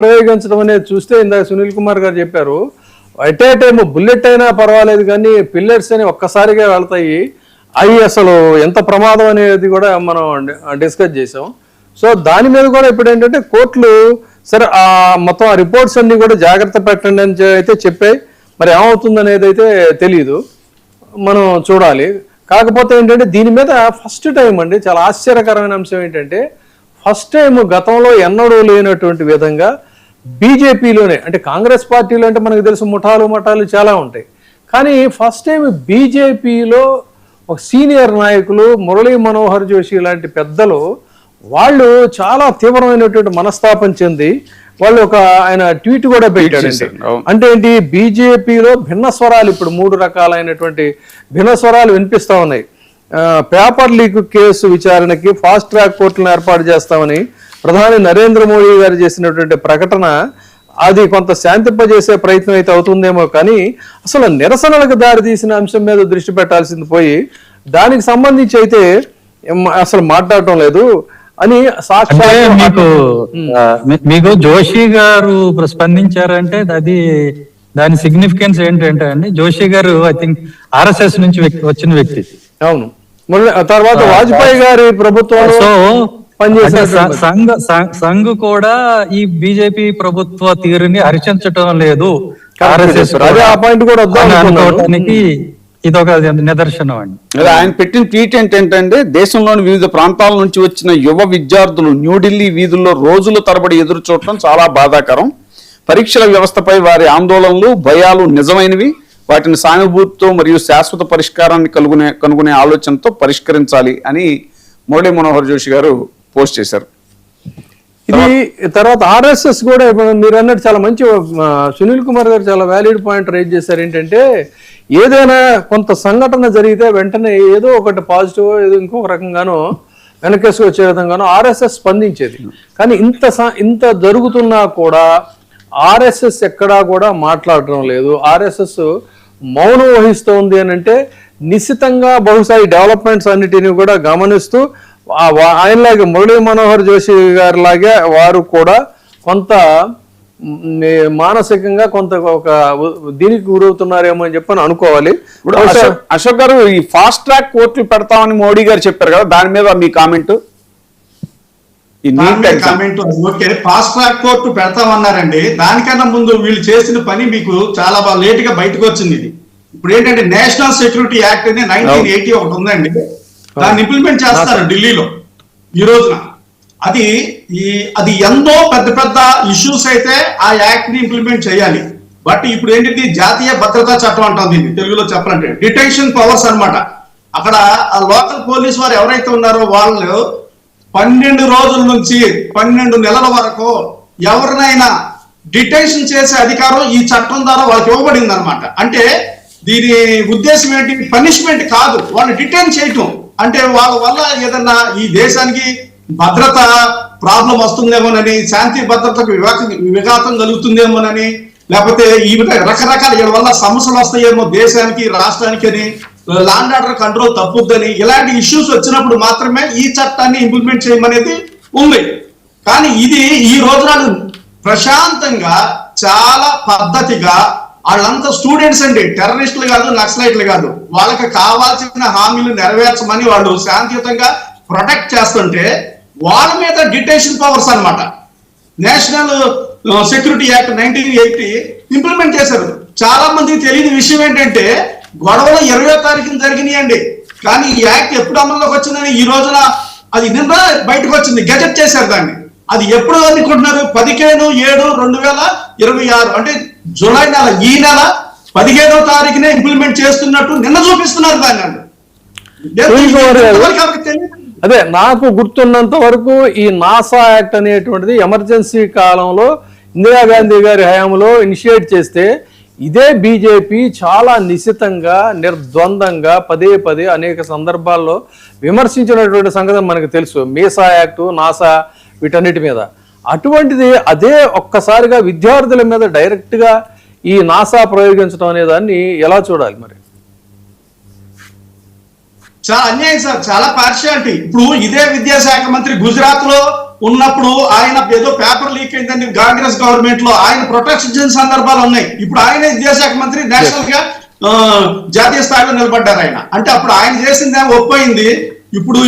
ప్రయోగించడం అనేది చూస్తే ఇందాక సునీల్ కుమార్ గారు చెప్పారు, ఎట్ ఏ టైం బుల్లెట్ అయినా పర్వాలేదు కానీ పిల్లర్స్ అని ఒక్కసారిగా వెళ్తాయి, అవి అసలు ఎంత ప్రమాదం అనేది కూడా మనం డిస్కస్ చేసాం. సో దాని మీద కూడా ఇప్పుడు ఏంటంటే కోర్టులు సరే మొత్తం ఆ రిపోర్ట్స్ అన్ని కూడా జాగ్రత్త పెట్టండి అని అయితే చెప్పాయి. మరి ఏమవుతుంది అనేది అయితే తెలియదు, మనం చూడాలి. కాకపోతే ఏంటంటే దీని మీద ఫస్ట్ టైం అండి, చాలా ఆశ్చర్యకరమైన అంశం ఏంటంటే ఫస్ట్ టైం గతంలో ఎన్నడూ లేనటువంటి విధంగా బీజేపీలోనే, అంటే కాంగ్రెస్ పార్టీలో అంటే మనకు తెలుసు మఠాలు చాలా ఉంటాయి, కానీ ఫస్ట్ టైం బీజేపీలో ఒక సీనియర్ నాయకులు మురళీ మనోహర్ జోషి లాంటి పెద్దలు వాళ్ళు చాలా తీవ్రమైనటువంటి మనస్తాపం చెంది వాళ్ళు ఆయన ట్వీట్ కూడా పెట్టాడండి. అంటే ఏంటి, బీజేపీలో భిన్న స్వరాలు, ఇప్పుడు 3 రకాలైనటువంటి భిన్న స్వరాలు వినిపిస్తా ఉన్నాయి. పేపర్ లీక్ కేసు విచారణకి ఫాస్ట్ ట్రాక్ కోర్టులను ఏర్పాటు చేస్తామని ప్రధాని నరేంద్ర మోడీ గారు చేసినటువంటి ప్రకటన అది కొంత శాంతింపజేసే ప్రయత్నం అయితే అవుతుందేమో, కానీ అసలు నిరసనలకు దారి తీసిన అంశం మీద దృష్టి పెట్టాల్సింది పోయి దానికి సంబంధించి అయితే అసలు మాట్లాడటం లేదు అని సాక్షాత్ మీకు జోషి గారు స్పందించారంటే అది దాని సిగ్నిఫికెన్స్ ఏంటంటే అండి, జోషి గారు ఐ థింక్ ఆర్ఎస్ఎస్ నుంచి వచ్చిన వ్యక్తి. అవును, తర్వాత వాజ్పేయి గారి ప్రభుత్వంలో సంఘ్ కూడా ఈ బీజేపీ ప్రభుత్వ తీరుని హర్షించటం లేదు ఆర్ఎస్ఎస్ అనుకోవటానికి ఇదొక నిదర్శనం అండి. ఆయన పెట్టిన ట్వీట్ ఏంటంటే, దేశంలోని వివిధ ప్రాంతాల నుంచి వచ్చిన యువ విద్యార్థులు న్యూఢిల్లీ వీధుల్లో రోజుల తరబడి ఎదురు చూడటం చాలా బాధాకరం. పరీక్షల వ్యవస్థపై వారి ఆందోళనలు భయాలు నిజమైనవి, వాటిని సానుభూతితో మరియు శాశ్వత పరిష్కారాన్ని కనుగొనే ఆలోచనతో పరిష్కరించాలి అని మురళీ మనోహర్ జోషి గారు పోస్ట్ చేశారు. ఇది తర్వాత ఆర్ఎస్ఎస్ కూడా మీరు అన్నట్టు చాలా మంచి, సునీల్ కుమార్ గారు చాలా వ్యాలిడ్ పాయింట్ రైజ్ చేశారు. ఏంటంటే ఏదైనా కొంత సంఘటన జరిగితే వెంటనే ఏదో ఒకటి పాజిటివ్ ఏదో ఇంకొక రకంగానో వెనకేసి వచ్చే విధంగానో ఆర్ఎస్ఎస్ స్పందించేది. కానీ ఇంత జరుగుతున్నా కూడా ఆర్ఎస్ఎస్ ఎక్కడా కూడా మాట్లాడటం లేదు. ఆర్ఎస్ఎస్ మౌనం వహిస్తోంది అని అంటే నిశ్చితంగా బహుశా ఈ డెవలప్మెంట్స్ అన్నిటిని కూడా గమనిస్తూ ఆయనలాగే మురళీ మనోహర్ జోషి గారి లాగే వారు కూడా కొంత మానసికంగా కొంత ఒక దీనికి గురవుతున్నారేమో అని చెప్పని అనుకోవాలి. అశోక్ గారు, ఈ ఫాస్ట్ ట్రాక్ కోర్టులు పెడతామని మోడీ గారు చెప్పారు కదా, దాని మీద మీ comment? Okay, fast track court పెడతామన్నారండి. దానికన్నా ముందు వీళ్ళు చేసిన పని మీకు చాలా బాగా లేట్ గా బయటకు వచ్చింది. ఇది ఇప్పుడు ఏంటంటే నేషనల్ సెక్యూరిటీ యాక్ట్ అని 1980 ఒకటి ఉందండి, దాన్ని ఇంప్లిమెంట్ చేస్తారు ఢిల్లీలో ఈ రోజున. అది ఎంతో పెద్ద పెద్ద ఇష్యూస్ అయితే ఆ యాక్ట్ ని ఇంప్లిమెంట్ చేయాలి. బట్ ఇప్పుడు ఏంటంటే జాతీయ భద్రతా చట్టం అంటాం దీన్ని తెలుగులో చెప్పాలంటే, డిటెన్షన్ పవర్స్ అన్నమాట. అక్కడ లోకల్ పోలీస్ వారు ఎవరైతే ఉన్నారో వాళ్ళు 12 రోజుల నుంచి 12 నెలల వరకు ఎవరినైనా డిటెన్షన్ చేసే అధికారం ఈ చట్టం ద్వారా వాళ్ళకి ఇవ్వబడింది అనమాట. అంటే దీని ఉద్దేశం ఏంటి, పనిష్మెంట్ కాదు, వాళ్ళు డిటైన్ చేయటం. అంటే వాళ్ళ వల్ల ఏదన్నా ఈ దేశానికి భద్రత ప్రాబ్లం వస్తుందేమోనని, శాంతి భద్రతకు విఘాతం కలుగుతుందేమోనని, లేకపోతే ఈ రకరకాల వీళ్ళ వల్ల సమస్యలు వస్తాయేమో దేశానికి రాష్ట్రానికి అని, ల్యాండ్ ఆర్డర్ కంట్రోల్ తప్పుద్దని, ఇలాంటి ఇష్యూస్ వచ్చినప్పుడు మాత్రమే ఈ చట్టాన్ని ఇంప్లిమెంట్ చేయమనేది ఉంది. కానీ ఇది ఈ రోజున ప్రశాంతంగా చాలా పద్ధతిగా వాళ్ళంతా స్టూడెంట్స్ అండి, టెర్రరిస్టులు కాదు, నక్సలైట్లు కాదు, వాళ్ళకి కావాల్సిన హామీలు నెరవేర్చమని వాళ్ళు శాంతియుతంగా ప్రొటెక్ట్ చేస్తుంటే వాళ్ళ మీద డిటెన్షన్ పవర్స్ అన్నమాట. నేషనల్ సెక్యూరిటీ యాక్ట్ 1980 ఇంప్లిమెంట్ చేశారు. చాలా మందికి తెలియని విషయం ఏంటంటే గొడవలు 20వ తారీఖున జరిగినాయండి, కానీ ఈ యాక్ట్ ఎప్పుడు అమల్లోకి వచ్చిందని ఈ రోజున అది నిన్న బయటకు వచ్చింది, గెజెట్ చేశారు దాన్ని. అది ఎప్పుడు అనుకుంటున్నారు, 15/7/2026 అంటే జూలై నెల, ఈ నెల 15వ తారీఖునే ఇంప్లిమెంట్ చేస్తున్నట్టు నిన్న చూపిస్తున్నారు దాన్ని. అదే నాకు గుర్తున్నంత వరకు ఈ నాసా యాక్ట్ అనేటువంటిది ఎమర్జెన్సీ కాలంలో ఇందిరాగాంధీ గారి హయాంలో ఇనిషియేట్ చేస్తే ఇదే బీజేపీ చాలా నిశితంగా నిర్ద్వందంగా పదే అనేక సందర్భాల్లో విమర్శించినటువంటి సంగతి మనకు తెలుసు. మీసా యాక్టు, నాసా వీటన్నిటి మీద. అటువంటిది అదే ఒక్కసారిగా విద్యార్థుల మీద డైరెక్ట్గా ఈ నాసా ప్రయోగించడం అనే దాన్ని ఎలా చూడాలి మరి? చాలా అన్యాయం సార్, చాలా పార్షియాలిటీ. ఇప్పుడు ఇదే విద్యాశాఖ మంత్రి గుజరాత్ లో ఉన్నప్పుడు ఆయన ఏదో పేపర్ లీక్ అయిందని కాంగ్రెస్ గవర్నమెంట్ లో ఆయన ప్రొటెక్షన్ చేసిన సందర్భాలు ఉన్నాయి. ఇప్పుడు ఆయన విద్యాశాఖ మంత్రి నేషనల్ గా జాతీయ స్థాయిలో నిలబడ్డారు ఆయన. అంటే అప్పుడు ఆయన చేసింది ఒప్పయింది, ఇప్పుడు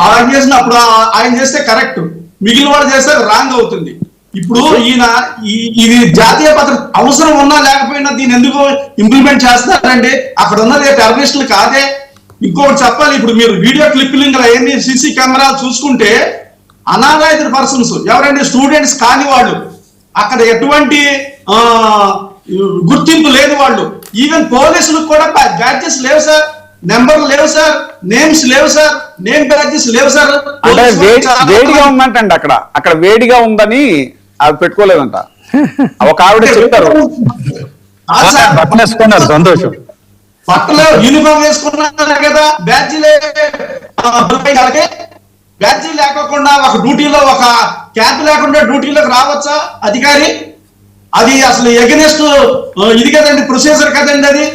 ఆయన చేసిన అప్పుడు ఆయన చేస్తే కరెక్ట్, మిగిలిన వాళ్ళు చేస్తే రాంగ్ అవుతుంది. ఇప్పుడు ఈయన ఇది జాతీయ భద్రత అవసరం ఉన్నా లేకపోయినా దీన్ని ఎందుకు ఇంప్లిమెంట్ చేస్తారండి? అక్కడ ఉన్నది టెర్రరిస్టులు కాదే. ఇంకొకటి చెప్పాలి, ఇప్పుడు మీరు వీడియో క్లిప్పింగ్ అవన్నీ సీసీ కెమెరా చూసుకుంటే అనాథరైజ్డ్ పర్సన్స్ ఎవరండి, స్టూడెంట్స్ కాని వాళ్ళు, అక్కడ ఎటువంటి గుర్తింపు లేని వాళ్ళు, ఈవెన్ పోలీసులకు కూడా బ్యాడ్జెస్ లేవు సార్, నెంబర్లు లేవు సార్, నేమ్స్ లేవు సార్, నేమ్ బ్యాడ్జెస్ లేవు సార్. అంటే వేడిగా ఉందంటండి, అక్కడ వేడిగా ఉందని అవి పెట్టుకోలేదంట. ఒక ఆవిడ చెప్తారు బట్టలు వేసుకున్నారు, సంతోషం. బట్టలు యూనిఫామ్ వేసుకున్నారు కదా, బ్యాడ్జీ లేకోకుండా ఒక డ్యూటీలో ఒక క్యాప్ లేకుండా డ్యూటీలోకి రావచ్చా అధికారి? అది అసలు ఎగనెస్ట్ ఇది కదండి, ప్రొసీజర్ కదండి అది.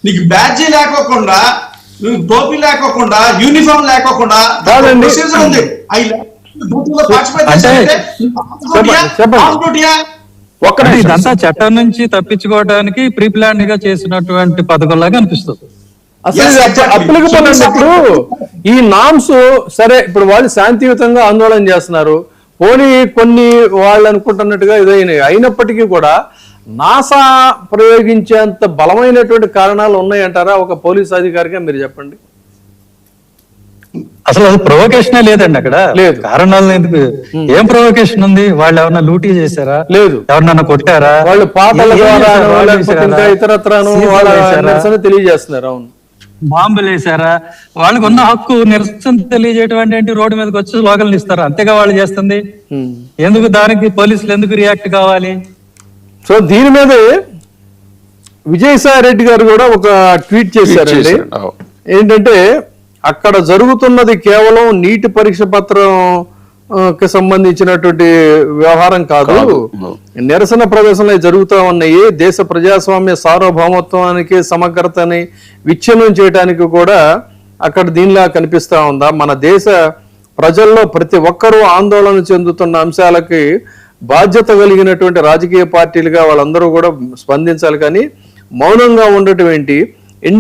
నీకు బ్యాడ్జీ లేకోకుండా, టోపీ లేకోకుండా, యూనిఫామ్ లేకోకుండా ప్రొసీజర్ ఉంది. ఇదంతా చట్టం నుంచి తప్పించుకోవడానికి ప్రీ ప్లాన్ గా చేసినటువంటి పథకంలాగా అనిపిస్తుంది. అసలు అప్లికబుల్ అన్నప్పుడు ఈ నామ్స్ సరే, ఇప్పుడు వాళ్ళు శాంతియుతంగా ఆందోళన చేస్తున్నారు, పోనీ కొన్ని వాళ్ళు అనుకుంటున్నట్టుగా ఇదైనాయి, అయినప్పటికీ కూడా నాసా ప్రయోగించేంత బలమైనటువంటి కారణాలు ఉన్నాయంటారా ఒక పోలీస్ అధికారిగా? మీరు చెప్పండి. అసలు అది ప్రొవోకేషనే లేదండి అక్కడ. లేదు. కారణాలు ఎందుకు? ఏం ప్రొవోకేషన్ ఉంది? వాళ్ళు ఎవరన్నా లూటీ చేశారా? లేదు. ఎవరన్నా కొట్టారా? వాళ్ళు పాటల ద్వారా ఇంకా ఇతరత్రాను నిరసన తెలియజేస్తున్నారు. అవును, బాంబులు వేసారా? వాళ్ళకు ఉన్న హక్కు నిరసన తెలియజేయడం అంటే రోడ్డు మీదకి వచ్చి స్లోగన్లు ఇస్తారు, అంతేగా వాళ్ళు చేస్తుంది. ఎందుకు దానికి పోలీసులు ఎందుకు రియాక్ట్ కావాలి? సో దీని మీద విజయసాయి రెడ్డి గారు కూడా ఒక ట్వీట్ చేశారండి. ఏంటంటే అక్కడ జరుగుతున్నది కేవలం నీటి పరీక్ష పత్రం కి సంబంధించినటువంటి వ్యవహారం కాదు, నిరసన ప్రదర్శనలు జరుగుతూ ఉన్నాయి, దేశ ప్రజాస్వామ్య సార్వభౌమత్వానికి సమగ్రతని విచ్ఛిన్నం చేయడానికి కూడా అక్కడ దీనిలా కనిపిస్తా ఉందా? మన దేశ ప్రజల్లో ప్రతి ఒక్కరూ ఆందోళన చెందుతున్న అంశాలకి బాధ్యత కలిగినటువంటి రాజకీయ పార్టీలుగా వాళ్ళందరూ కూడా స్పందించాలి, కానీ మౌనంగా ఉండటం ఏంటి?